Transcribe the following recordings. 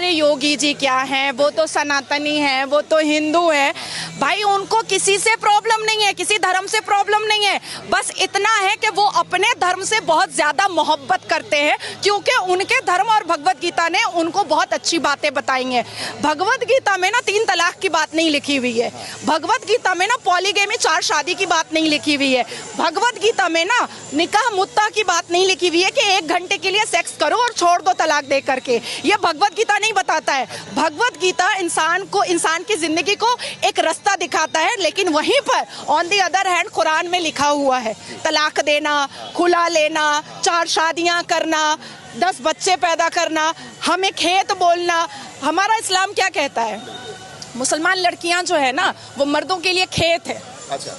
अरे योगी जी क्या हैं, वो तो सनातनी हैं, वो तो हिंदू हैं। भाई उनको किसी से प्रॉब्लम नहीं है, किसी धर्म से प्रॉब्लम नहीं है, बस इतना है कि वो अपने धर्म से बहुत ज्यादा मोहब्बत करते हैं, क्योंकि उनके धर्म और भगवत गीता ने उनको बहुत अच्छी बातें बताई हैं। भगवत गीता में ना 3 तलाक की बात नहीं लिखी हुई है, भगवत गीता में ना पॉलीगेमी 4 शादी की बात नहीं लिखी हुई है, भगवत गीता में ना निकाह मुत्ता की बात नहीं लिखी हुई है कि 1 घंटे के लिए सेक्स करो और छोड़ दो तलाक दे करके। ये भगवत गीता नहीं बताता है। भगवत गीता इंसान को, इंसान की जिंदगी को एक रास्ता दिखाता है, लेकिन वहीं पर on the other hand Quran में लिखा हुआ है तलाक देना, खुला लेना, 4 शादियां करना, 10 बच्चे पैदा करना, हमें खेत बोलना। हमारा इस्लाम क्या कहता है? मुसलमान लड़कियां जो है ना वो मर्दों के लिए खेत है। अच्छा।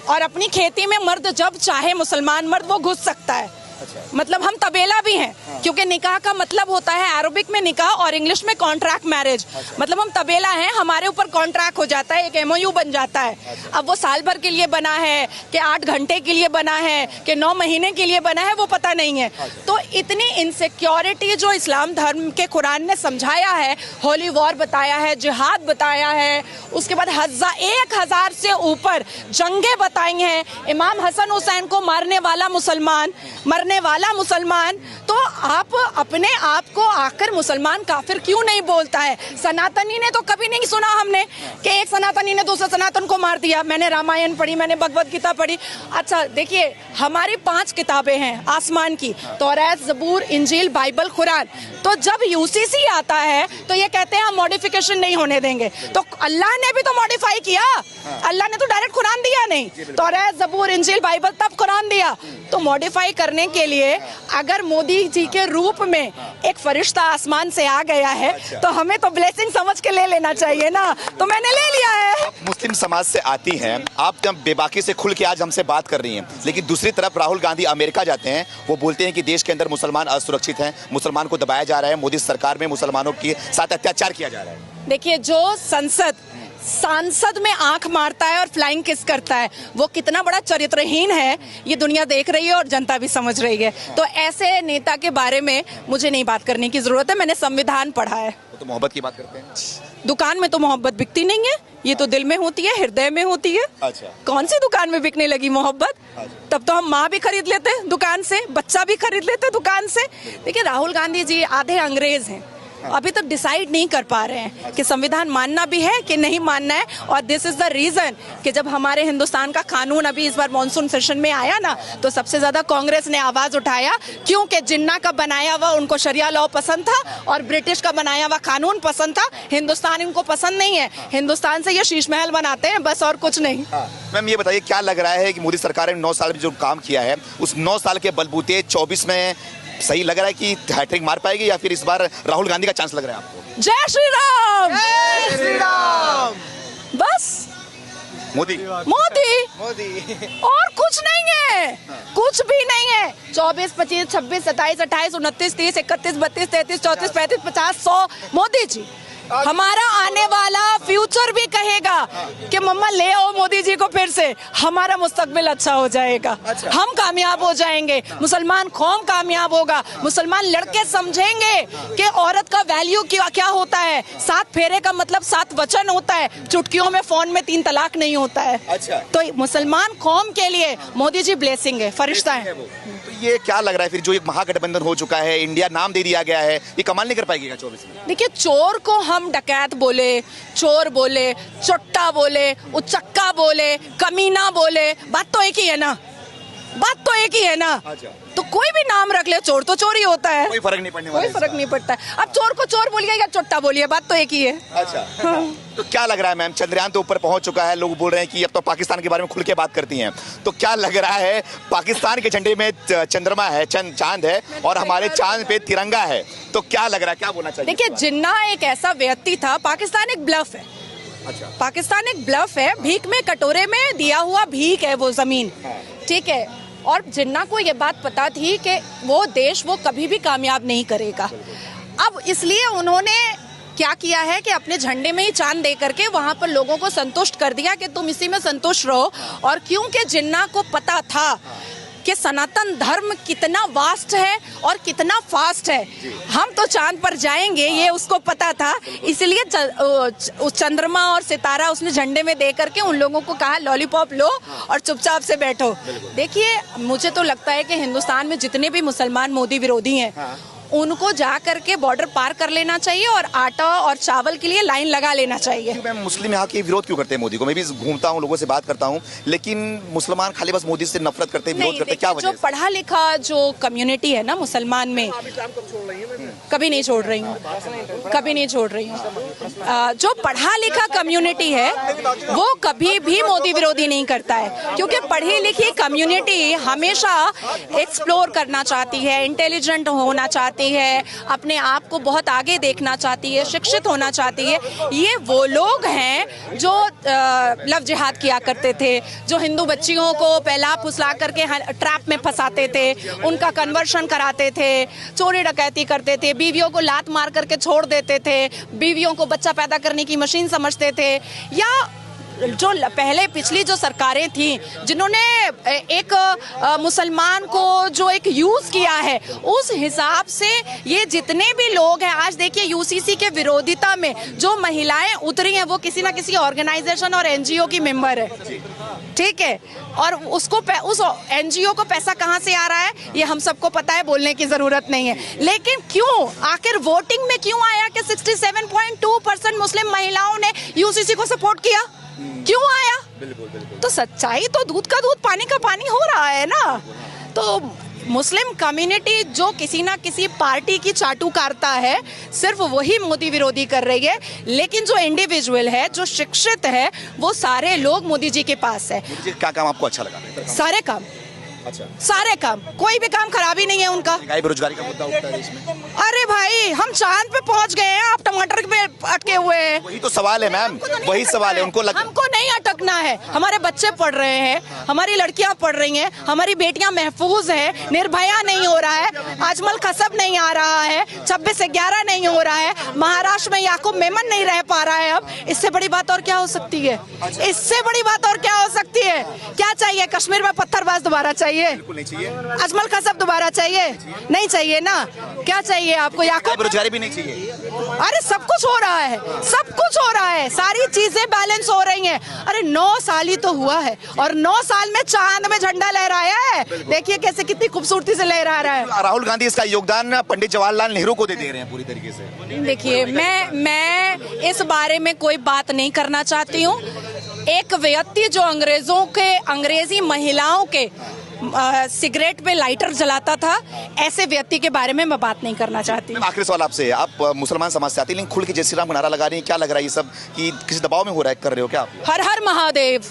और अपनी खेती में मर्द जब चाहे मुसलमान मर्द वो घुस सकता है। अच्छा। मतलब हम तबेला भी हैं। हाँ। क्योंकि निकाह का मतलब होता है अरबिक में निकाह और इंग्लिश में कॉन्ट्रैक्ट मैरिज। अच्छा। मतलब हम तबेला हैं, हमारे ऊपर कॉन्ट्रैक्ट हो जाता है, एक एमओयू बन जाता है। अच्छा। अब वो साल भर के लिए बना है कि 8 घंटे के लिए बना है कि 9 महीने के लिए बना है वो पता नहीं है। अच्छा। तो इतनी इनसिक्योरिटी जो इस्लाम धर्म के कुरान ने समझाया है, होली वॉर बताया है, जिहाद बताया है, उसके बाद 1000 से ऊपर जंगे बताई हैं, इमाम हसन हुसैन को मारने वाला मुसलमान, तो आप अपने आप को आकर मुसलमान काफिर क्यों नहीं बोलता है? सनातनी ने तो कभी नहीं सुना हमने कि एक सनातनी ने दूसरे सनातन को मार दिया। मैंने रामायण पढ़ी, मैंने भगवत गीता पढ़ी। अच्छा देखिए, हमारी 5 किताबें हैं आसमान की, तौरात, ज़बूर, इंजील, बाइबल, कुरान। तो जब यूसीसी आता है तो ये कहते हैं हम मॉडिफिकेशन नहीं होने देंगे। तो अल्लाह ने भी तो मॉडिफाई किया, अल्लाह ने तो डायरेक्ट कुरान दिया नहीं, तौरात, ज़बूर, इंजील, बाइबल, तब कुरान दिया। तो मॉडिफाई करने के लिए अगर मोदी जी के रूप में एक फरिश्ता आसमान से आ गया है तो हमें तो ब्लेसिंग समझ के ले लेना चाहिए ना, तो मैंने ले लिया है। मुस्लिम समाज से आती हैं, आप जब बेबाकी से खुल के आज हमसे बात कर रही हैं, लेकिन दूसरी तरफ राहुल गांधी अमेरिका जाते हैं, वो बोलते हैं कि देश के अंदर मुसलमान असुरक्षित हैं, मुसलमान को दबाया जा रहा है, मोदी सरकार में मुसलमानों के साथ अत्याचार किया जा रहा है। देखिए, जो सांसद में आंख मारता है और फ्लाइंग किस करता है, वो कितना बड़ा चरित्रहीन है ये दुनिया देख रही है और जनता भी समझ रही है। तो ऐसे नेता के बारे में मुझे नहीं बात करने की जरूरत है, मैंने संविधान पढ़ा है। तो मोहब्बत की बात करते हैं। दुकान में तो मोहब्बत बिकती नहीं है, ये तो दिल में होती है, हृदय में होती है। अच्छा। कौन सी दुकान में बिकने लगी मोहब्बत? अच्छा। तब तो हम माँ भी खरीद लेते दुकान से, बच्चा भी खरीद लेते दुकान से। देखिए, राहुल गांधी जी आधे अंग्रेज हैं, अभी तक डिसाइड नहीं कर पा रहे हैं कि संविधान मानना भी है कि नहीं मानना है। और दिस इज द रीजन कि जब हमारे हिंदुस्तान का कानून अभी इस बार मॉनसून सेशन में आया ना, तो सबसे ज्यादा कांग्रेस ने आवाज उठाया, क्योंकि जिन्ना का बनाया हुआ उनको शरिया लॉ पसंद था और ब्रिटिश का बनाया हुआ कानून पसंद था। हिंदुस्तान इनको पसंद नहीं है, हिंदुस्तान से ये शीश महल बनाते हैं बस, और कुछ नहीं। मैम ये बताइए, क्या लग रहा है कि मोदी सरकार ने 9 साल में जो काम किया है, उस 9 साल के बलबूते 24 में सही लग रहा है कि हैट्रिक मार पाएगी, या फिर इस बार राहुल गांधी का चांस लग रहा है आपको? जय श्री राम, जय श्री राम। बस मोदी और कुछ नहीं है। कुछ भी नहीं है। 24, 25, 26, 27, 28, 29, 30, 31, 32, 33, 34, 35, 50, 100 मोदी जी। हमारा आने वाला फ्यूचर भी कहेगा कि मम्मा ले आओ मोदी जी को फिर से, हमारा मुस्तकबिल अच्छा हो जाएगा। अच्छा। हम कामयाब हो जाएंगे, मुसलमान कौम कामयाब होगा, मुसलमान लड़के समझेंगे कि औरत का वैल्यू क्या होता है। 7 फेरे का मतलब 7 वचन होता है, चुटकियों में, फोन में 3 तलाक नहीं होता है। अच्छा। तो मुसलमान कौम के लिए मोदी जी ब्लेसिंग है, फरिश्ता है। तो ये क्या लग रहा है फिर, जो एक महागठबंधन हो चुका है, इंडिया नाम दे दिया गया है, ये कमाल नहीं कर पाएगी 24 में? देखिए, चोर को हम डकैत बोले, चोर बोले, चोट्टा बोले, उचक्का बोले, कमीना बोले, बात तो एक ही है ना, बात तो एक ही है ना। अच्छा। तो कोई भी नाम रख ले, चोर तो चोर ही होता है, कोई फर्क नहीं पड़ने वाला, कोई फर्क नहीं पड़ता है। अब चोर को चोर बोलिए या चोट्टा बोलिए, बात तो एक ही है। अच्छा। हाँ। तो क्या लग रहा है मैम, चंद्रयान तो ऊपर पहुंच चुका है, लोग बोल रहे हैं कि अब तो पाकिस्तान के बारे में खुल के बात करती हैं, तो क्या लग रहा है, पाकिस्तान के झंडे में चंद्रमा है, चांद है, और हमारे चांद पे तिरंगा है, तो क्या लग रहा है, क्या बोलना चाहिए? देखिए, जिन्ना एक ऐसा व्यक्ति था, पाकिस्तान एक ब्लफ है। अच्छा। पाकिस्तान एक ब्लफ है, भीख में कटोरे में दिया हुआ भीख है वो जमीन, ठीक है। और जिन्ना को ये बात पता थी कि वो देश वो कभी भी कामयाब नहीं करेगा। अब इसलिए उन्होंने क्या किया है कि अपने झंडे में ही चांद दे करके वहां पर लोगों को संतुष्ट कर दिया कि तुम इसी में संतुष्ट रहो। और क्योंकि जिन्ना को पता था कि सनातन धर्म कितना वास्ट है और कितना फास्ट है। हम तो चांद पर जाएंगे ये उसको पता था, इसलिए उस चंद्रमा और सितारा उसने झंडे में दे करके उन लोगों को कहा लॉलीपॉप लो और चुपचाप से बैठो। देखिए, मुझे तो लगता है कि हिंदुस्तान में जितने भी मुसलमान मोदी विरोधी हैं, उनको जा करके बॉर्डर पार कर लेना चाहिए और आटा और चावल के लिए लाइन लगा लेना चाहिए। मैम, मुस्लिम यहाँ के विरोध क्यों करते हैं मोदी को? मैं भी घूमता हूँ, लोगों से बात करता हूँ, लेकिन मुसलमान खाली बस मोदी से नफरत करते हैं, विरोध करते हैं, क्या वजह जो है? पढ़ा लिखा जो कम्युनिटी है ना मुसलमान में, कभी नहीं छोड़ रही हूँ, कभी नहीं छोड़ रही हूँ। जो पढ़ा लिखा कम्युनिटी है वो कभी भी मोदी विरोधी नहीं करता है, क्योंकि पढ़ी लिखी कम्युनिटी हमेशा एक्सप्लोर करना चाहती है, इंटेलिजेंट होना चाहती है, अपने आप को बहुत आगे देखना चाहती है, शिक्षित होना चाहती है। ये वो लोग हैं जो लव जिहाद किया करते थे, जो हिंदू बच्चियों को पहला फुसला करके ट्रैप में फंसाते थे, उनका कन्वर्शन कराते थे, चोरी डकैती करते थे, बीवियों को लात मार करके छोड़ देते थे, बीवियों को बच्चा पैदा करने की मशीन समझते थे। या जो पहले पिछली जो सरकारें थी जिन्होंने एक मुसलमान को जो एक यूज किया है, उस हिसाब से ये जितने भी लोग हैं, आज देखिए यूसीसी के विरोधिता में जो महिलाएं उतरी हैं वो किसी ना किसी ऑर्गेनाइजेशन और एनजीओ की मेंबर है, ठीक है, और उसको उस एनजीओ को पैसा कहां से आ रहा है ये हम सबको पता है, बोलने की जरूरत नहीं है। लेकिन क्यों आखिर वोटिंग में क्यों आया कि 67.2% मुस्लिम महिलाओं ने यूसीसी को सपोर्ट किया? क्यों आया? बिल्कुल। तो सच्चाई तो दूध का दूध पानी का पानी हो रहा है ना। तो मुस्लिम कम्युनिटी जो किसी ना किसी पार्टी की चाटुकारिता है, सिर्फ वही मोदी विरोधी कर रही है। लेकिन जो इंडिविजुअल है, जो शिक्षित है, वो सारे लोग मोदी जी के पास है। मोदी जी क्या काम आपको अच्छा लगा? सारे काम, अच्छा, सारे काम, कोई भी काम खराब ही नहीं है उनका। बेरोजगारी का मुद्दा उठता है इसमें। अरे भाई, हम चांद पे पहुंच गए हैं, आप टमाटर पे अटके हुए हैं। वही तो सवाल है मैम, वही सवाल है। हमको नहीं अटकना है। हमारे बच्चे पढ़ रहे हैं, हमारी लड़कियां पढ़ रही हैं, हमारी बेटियां महफूज हैं, निर्भया नहीं हो रहा है, अजमल कसब नहीं आ रहा है, 26/11 नहीं हो रहा है, महाराष्ट्र में याकूब मेमन नहीं रह पा रहा है। अब इससे बड़ी बात और क्या हो सकती है? इससे बड़ी बात और क्या हो सकती है? क्या चाहिए? कश्मीर में पत्थरबाज दोबारा चाहिए? बिल्कुल नहीं चाहिए। अजमल कसब दोबारा चाहिए? नहीं चाहिए ना। क्या चाहिए आपको? याकूब बेरोजगारी भी नहीं चाहिए। अरे सब कुछ हो रहा है, सब कुछ हो रहा है, सारी चीजें बैलेंस हो रही हैं। अरे 9 साल ही तो हुआ है और 9 साल में चांद में झंडा लहराया है। देखिए कैसे, कितनी खूबसूरती से लहरा रहा है। राहुल गांधी इसका योगदान पंडित जवाहरलाल नेहरू को दे रहे हैं पूरी तरीके से। देखिए, मैं इस बारे में कोई बात नहीं करना चाहती हूँ। एक व्यक्ति जो अंग्रेजी महिलाओं के सिगरेट पे लाइटर जलाता था, ऐसे व्यक्ति के बारे में मैं बात नहीं करना चाहती। आखिरी सवाल आपसे, आप मुसलमान समाज से आती, लेकिन खुल के जय श्री राम का नारा लगा रही है, क्या लग रहा है ये सब कि किसी दबाव में हो रहा है, कर रहे हो क्या आप? हर हर महादेव।